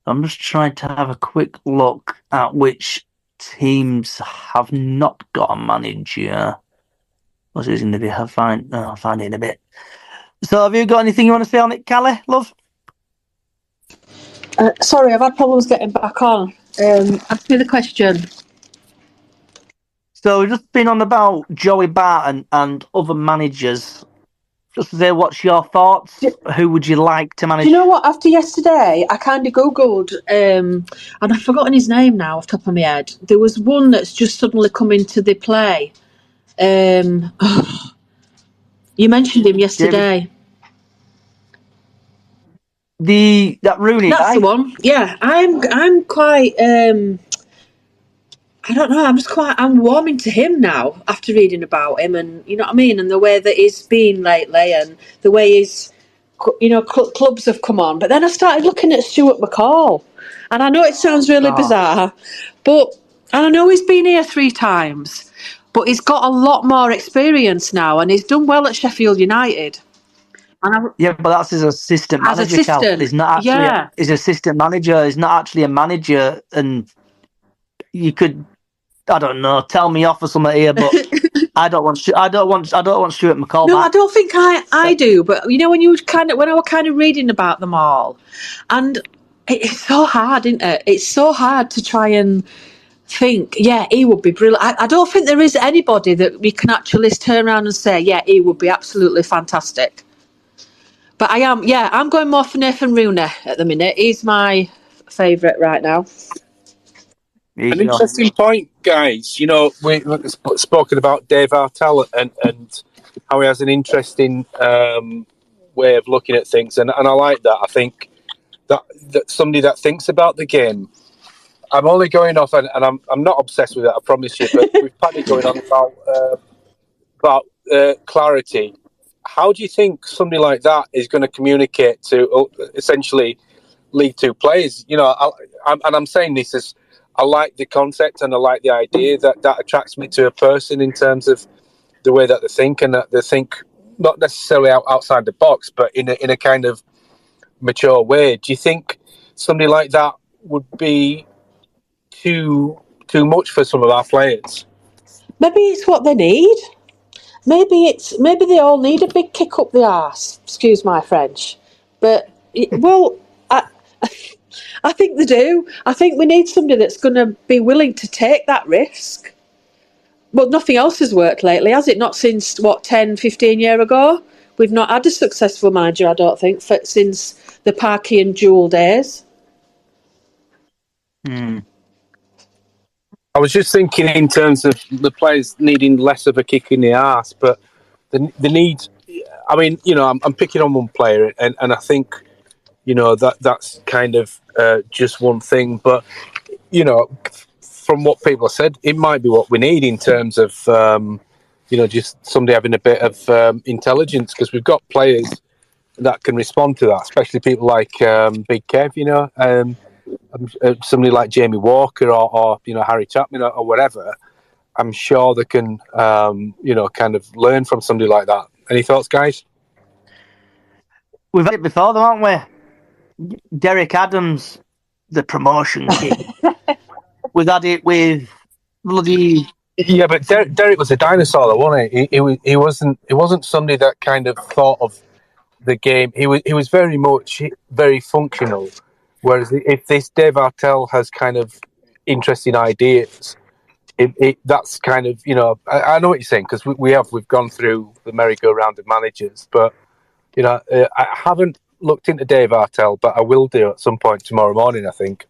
I'm just trying to have a quick look at which teams have not got a manager. What's it going to be? I'll find it in a bit. So have you got anything you want to say on it, Callie, love? Sorry, I've had problems getting back on. Ask me the question. So we've just been on about Joey Barton and other managers. Just to say, what's your thoughts? Who would you like to manage? Do you know what? After yesterday, I kind of Googled, and I've forgotten his name now off the top of my head. There was one that's just suddenly come into the play. You mentioned him yesterday. That Rooney That's guy? the one. Yeah, I'm quite. I don't know. I'm warming to him now after reading about him, and you know what I mean, and the way that he's been lately, and the way his, clubs have come on. But then I started looking at Stuart McCall, and I know it sounds really bizarre, and I know he's been here 3 times, but he's got a lot more experience now, and he's done well at Sheffield United. Yeah, but that's his assistant manager. As assistant, he's not actually. He's assistant manager. He's not actually a manager, and you could, I don't know, tell me off or something here, but I don't want Stuart McCall. No, back. I don't think I do. But when I was kind of reading about them all, and it's so hard, isn't it? It's so hard to try and think, yeah, he would be brilliant. I don't think there is anybody that we can actually turn around and say, yeah, he would be absolutely fantastic. But I'm going more for Nathan Rooney at the minute. He's my favourite right now. An interesting point, guys. We've spoken about Dave Artell and how he has an interesting way of looking at things, and I like that. I think that somebody that thinks about the game. I'm only going off, and I'm not obsessed with it, I promise you. But with Paddy going on about clarity, how do you think somebody like that is going to communicate to essentially League Two players? I'm saying this as I like the concept and I like the idea that attracts me to a person in terms of the way that they think, and that they think not necessarily outside the box, but in a kind of mature way. Do you think somebody like that would be too much for some of our players? Maybe it's what they need. Maybe they all need a big kick up the arse. Excuse my French, but I think they do. I think we need somebody that's going to be willing to take that risk. Well, nothing else has worked lately, has it? Not since, 10, 15 years ago? We've not had a successful manager, I don't think, since the Parky and Jewel days. I was just thinking in terms of the players needing less of a kick in the arse, but the need... I mean, I'm picking on one player, and I think, that's kind of just one thing. But, from what people have said, it might be what we need in terms of, just somebody having a bit of intelligence, because we've got players that can respond to that, especially people like Big Kev, somebody like Jamie Walker or Harry Chapman or whatever. I'm sure they can, kind of learn from somebody like that. Any thoughts, guys? We've had it before, though, haven't we? Derek Adams, the promotion kid. We've had it with bloody... Yeah, but Derek was a dinosaur, though, wasn't he? He wasn't somebody that kind of thought of the game. He was very much very functional. Whereas if this Dave Artell has kind of interesting ideas, that's kind of, I know what you're saying, because we've gone through the merry-go-round of managers, but I haven't looked into Dave Artell, but I will do at some point tomorrow morning, I think.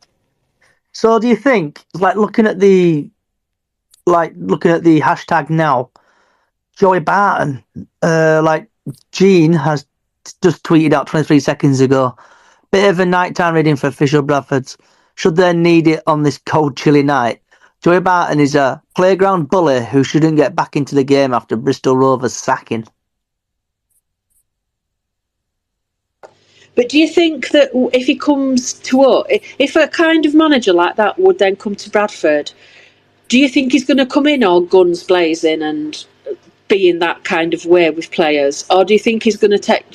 So do you think, looking at the hashtag now, Joey Barton, Gene has just tweeted out 23 seconds ago, bit of a nighttime reading for official Bradfords. Should they need it on this cold, chilly night? Joey Barton is a playground bully who shouldn't get back into the game after Bristol Rovers sacking. But do you think that if he comes to us, if a kind of manager like that would then come to Bradford, do you think he's going to come in all guns blazing and be in that kind of way with players? Or do you think he's going to take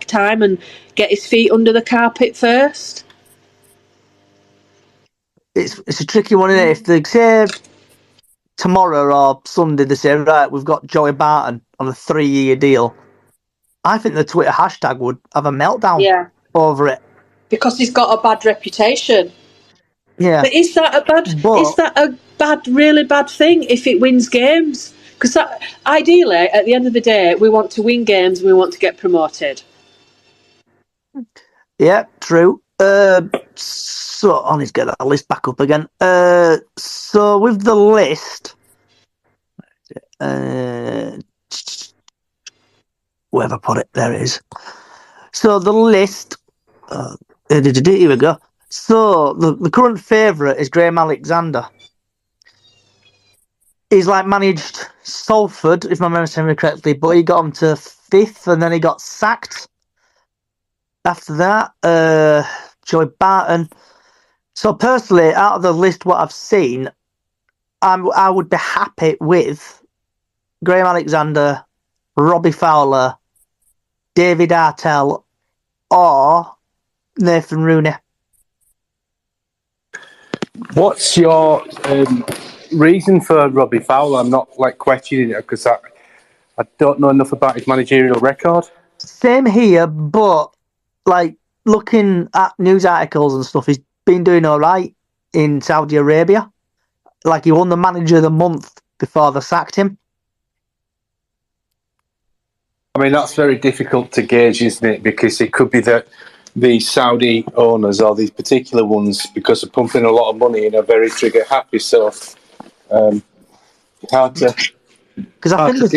time and get his feet under the carpet first? It's a tricky one, isn't it? If they say tomorrow or Sunday, they say, right, we've got Joey Barton on a 3-year deal, I think the Twitter hashtag would have a meltdown over it. Because he's got a bad reputation. Yeah. But is that a really bad thing if it wins games? Because ideally, at the end of the day, we want to win games and we want to get promoted. Yeah, true. So I need to get that list back up again. So with the list, where have I put it? There it is. So the list, here we go. So the current favourite is Graham Alexander. He's managed Salford, if my memory serves me correctly, but he got him to 5th and then he got sacked. After that, Joey Barton. So personally, out of the list, what I've seen, I would be happy with Graham Alexander, Robbie Fowler, David Artell, or Nathan Rooney. What's your reason for Robbie Fowler? I'm not questioning it because I don't know enough about his managerial record. Same here, but looking at news articles and stuff, he's been doing all right in Saudi Arabia. like he won the manager of the month before they sacked him. I mean, that's very difficult to gauge, isn't it? Because it could be that the Saudi owners or these particular ones, because they're pumping a lot of money in, are very trigger happy. So hard to. Because I think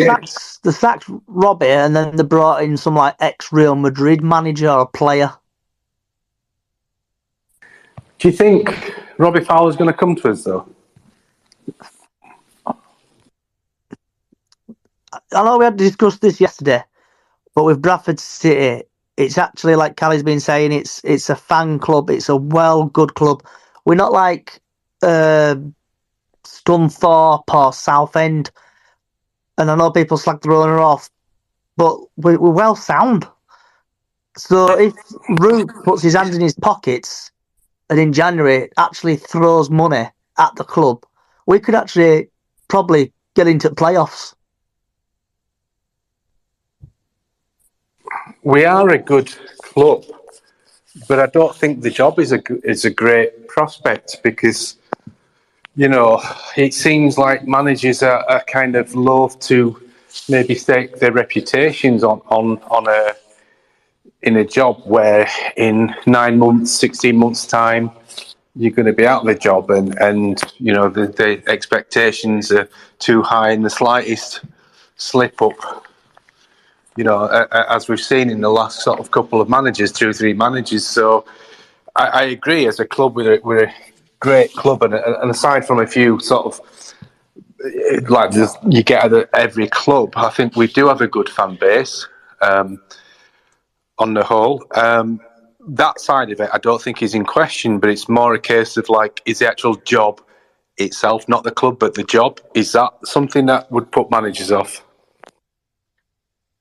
the sacked Robbie, and then they brought in some like ex-Real Madrid manager or player. Do you think Robbie Fowler's going to come to us, though? I know we had discussed this yesterday, but with Bradford City, it's actually like Callie's been saying, it's a fan club, it's a good club. We're not like Scunthorpe or Southend, and I know people slag the owner off, but we're well sound. So if Root puts his hands in his pockets and in January actually throws money at the club, we could actually probably get into playoffs. We are a good club, but I don't think the job is a great prospect because, you know, it seems like managers are kind of loath to maybe stake their reputations in a job where in 9 months, 16 months' time, you're going to be out of the job and you know, the expectations are too high and the slightest slip up, you know, as we've seen in the last sort of couple of managers, 2 or 3 managers. So I agree, as a club, we're a great club, and aside from a few sort of, like you get at every club, I think we do have a good fan base on the whole. That side of it, I don't think is in question, but it's more a case of like, is the actual job itself, not the club, but the job, is that something that would put managers off?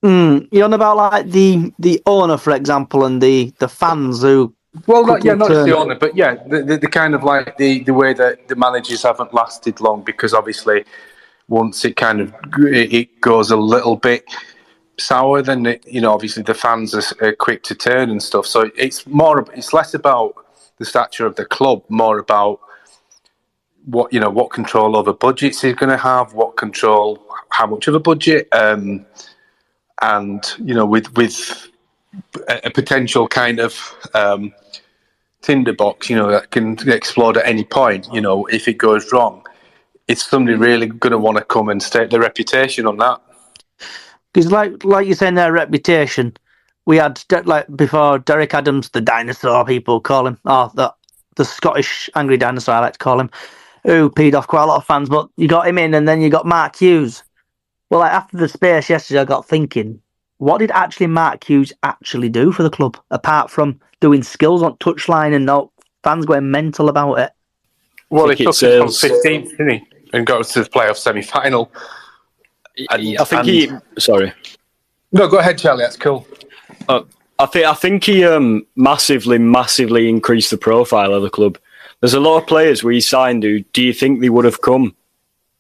You're on about like the owner, for example, and the fans who. Well, not just the owner, but yeah, the kind of like the way that the managers haven't lasted long, because obviously once it goes a little bit sour, then you know, obviously the fans are quick to turn and stuff. So it's less about the stature of the club, more about what control over budgets he's going to have, how much of a budget, and you know, with a potential kind of tinderbox, you know, that can explode at any point. You know, if it goes wrong, is somebody really going to want to come and stake their reputation on that? Because, like you're saying, their reputation, we had like before Derek Adams, the dinosaur, people call him, the Scottish angry dinosaur, I like to call him, who peed off quite a lot of fans. But you got him in, and then you got Mark Hughes. Well, like after the space yesterday, I got thinking, what did actually Mark Hughes actually do for the club, apart from doing skills on touchline and not fans going mental about it? Well, he took us from 15th, didn't he, and got us to the playoff semi-final. Sorry. No, go ahead, Charlie. That's cool. I think he massively increased the profile of the club. There's a lot of players we signed who, do you think they would have come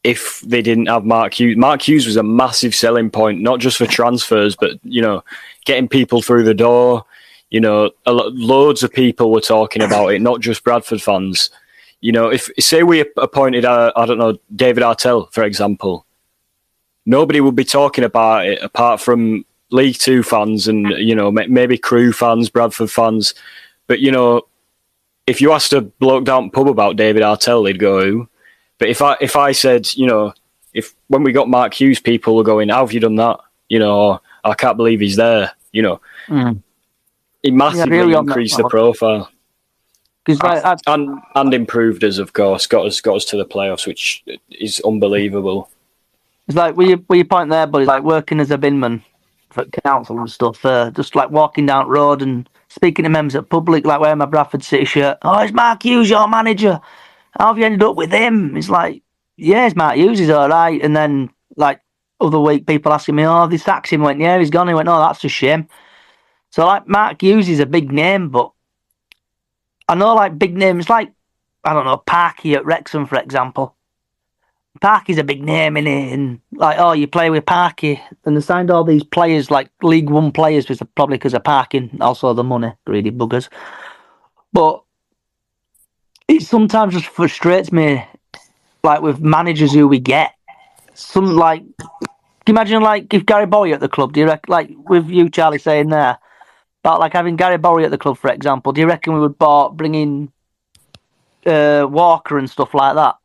if they didn't have Mark Hughes? Mark Hughes was a massive selling point, not just for transfers, but, you know, getting people through the door. You know, loads of people were talking about it, not just Bradford fans. You know, if say we appointed, David Artell, for example, nobody would be talking about it apart from League Two fans and, you know, maybe Crew fans, Bradford fans. But, you know, if you asked a bloke down the pub about David Artell, they'd go, who? But if I said, you know, when we got Mark Hughes, people were going, how have you done that? You know, or, I can't believe he's there. You know, it massively increased the profile. And improved us, of course, got us to the playoffs, which is unbelievable. It's like, were you point there, but it's like working as a binman for council and stuff, just like walking down the road and speaking to members at public, like wearing my Bradford City shirt. Oh, it's Mark Hughes, your manager. How have you ended up with him? It's like, yeah, it's Mark Hughes, he's all right. And then, like, other week, people asking me, oh, they sacked him. I went, yeah, he's gone. He went, no, that's a shame. So, like, Mark Hughes is a big name, but I know, like, big names, like, I don't know, Parky at Wrexham, for example. Parky's a big name, innit? And, like, oh, you play with Parky. And they signed all these players, like, League One players, probably because of Parky, also the money, greedy buggers. But it sometimes just frustrates me, like with managers who we get. Some like, can you imagine like if Gary Bowie at the club? Do you reckon, like with you, Charlie, saying there about like having Gary Bowie at the club, for example? Do you reckon we would bring in Walker and stuff like that?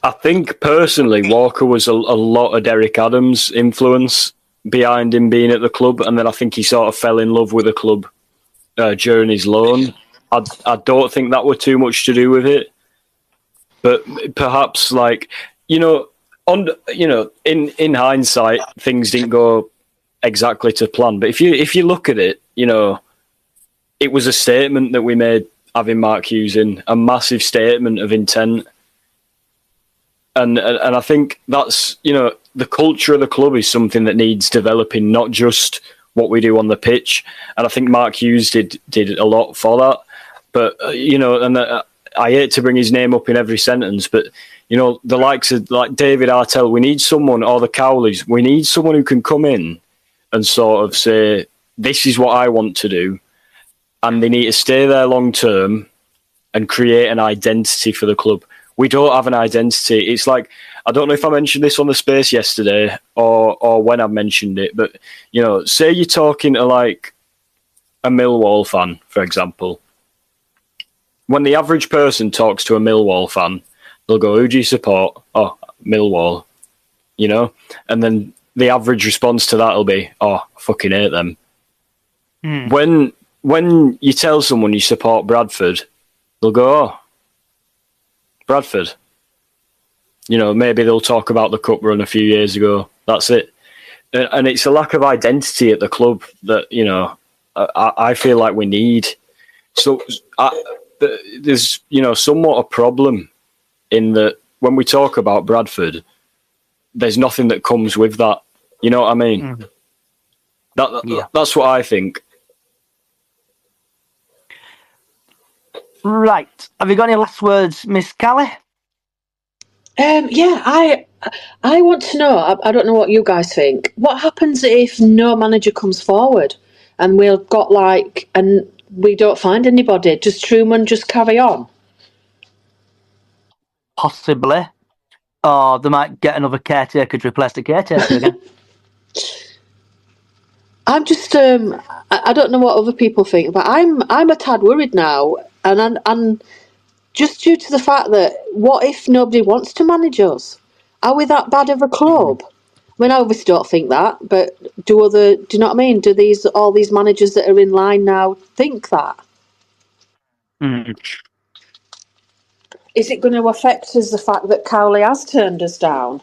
I think personally, Walker was a lot of Derek Adams' influence behind him being at the club, and then I think he sort of fell in love with the club during his loan. I don't think that were too much to do with it, but perhaps like in hindsight, things didn't go exactly to plan. But if you look at it, it was a statement that we made having Mark Hughes in, a massive statement of intent. And I think that's, the culture of the club is something that needs developing, not just what we do on the pitch. And I think Mark Hughes did a lot for that. But, I hate to bring his name up in every sentence, but, the likes of like David Artell, we need someone, or the Cowleys, we need someone who can come in and sort of say, this is what I want to do. And they need to stay there long term and create an identity for the club. We don't have an identity. It's like, I don't know if I mentioned this on the space yesterday or when I mentioned it, but, say you're talking to like a Millwall fan, for example. When the average person talks to a Millwall fan, they'll go, who do you support? Oh, Millwall, And then the average response to that will be, oh, I fucking hate them. When you tell someone you support Bradford, they'll go, oh, Bradford. Maybe they'll talk about the cup run a few years ago. That's it. And it's a lack of identity at the club that, I feel like we need. So there's, somewhat a problem in that when we talk about Bradford, there's nothing that comes with that. You know what I mean? That's what I think. Right. Have you got any last words, Miss Callie? I want to know, I don't know what you guys think. What happens if no manager comes forward and we've got and we don't find anybody? Does Truman just carry on? Possibly. Or they might get another caretaker to replace the caretaker again. I'm just, I don't know what other people think, but I'm a tad worried now. And just due to the fact that, what if nobody wants to manage us? Are we that bad of a club? I mean, I obviously don't think that, but do you know what I mean? Do all these managers that are in line now think that? Is it going to affect us, the fact that Cowley has turned us down?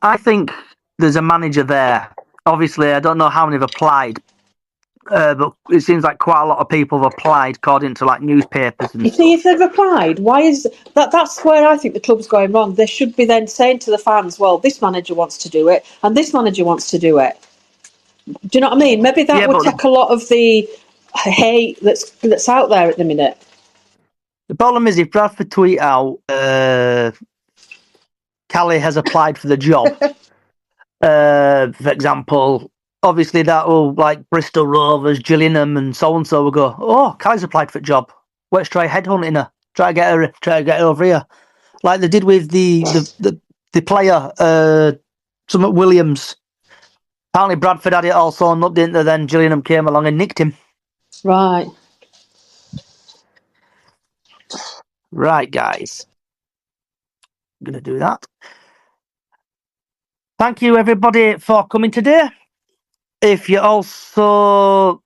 I think there's a manager there. Obviously, I don't know how many have applied. But it seems like quite a lot of people have applied according to like newspapers. And you see, if they've applied, why is that? That's where I think the club's going wrong. They should be then saying to the fans, well, this manager wants to do it and this manager wants to do it. Do you know what I mean? Maybe that would take a lot of the hate that's out there at the minute. The problem is if Bradford tweet out Callie has applied for the job, for example, obviously that will, like Bristol Rovers, Gillingham and so will go, oh, Callie's applied for a job. Let's try headhunting her. Try to get her over here. Like they did with the player, Summit Williams. Apparently Bradford had it all sewn up, didn't they? Then Gillingham came along and nicked him. Right. Right, guys. I'm going to do that. Thank you, everybody, for coming today. If you also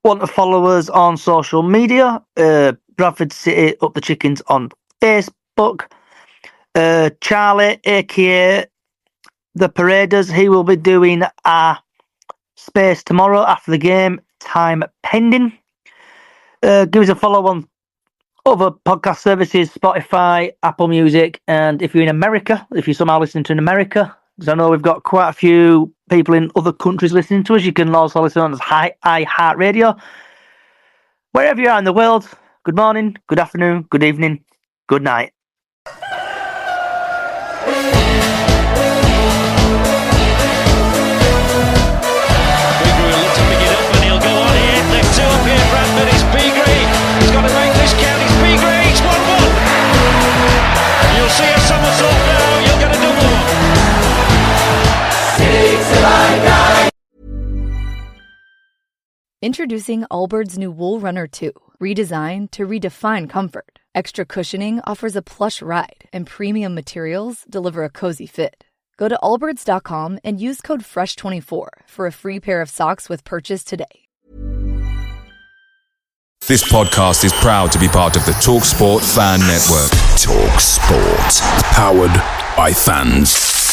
want to follow us on social media, Bradford City Up the Chickens on Facebook. Charlie, a.k.a. The Paraders, he will be doing a space tomorrow after the game, time pending. Give us a follow on other podcast services, Spotify, Apple Music, and if you're in America, if you're somehow listening to in America, because I know we've got quite a few people in other countries listening to us, you can also listen on iHeartRadio. Wherever you are in the world, good morning, good afternoon, good evening, good night. Bradford is P. Green. Introducing Allbirds new Wool Runner 2, redesigned to redefine comfort. Extra cushioning offers a plush ride, and premium materials deliver a cozy fit. Go to allbirds.com and use code FRESH24 for a free pair of socks with purchase today. This podcast is proud to be part of the TalkSport Fan Network. TalkSport. Powered by fans.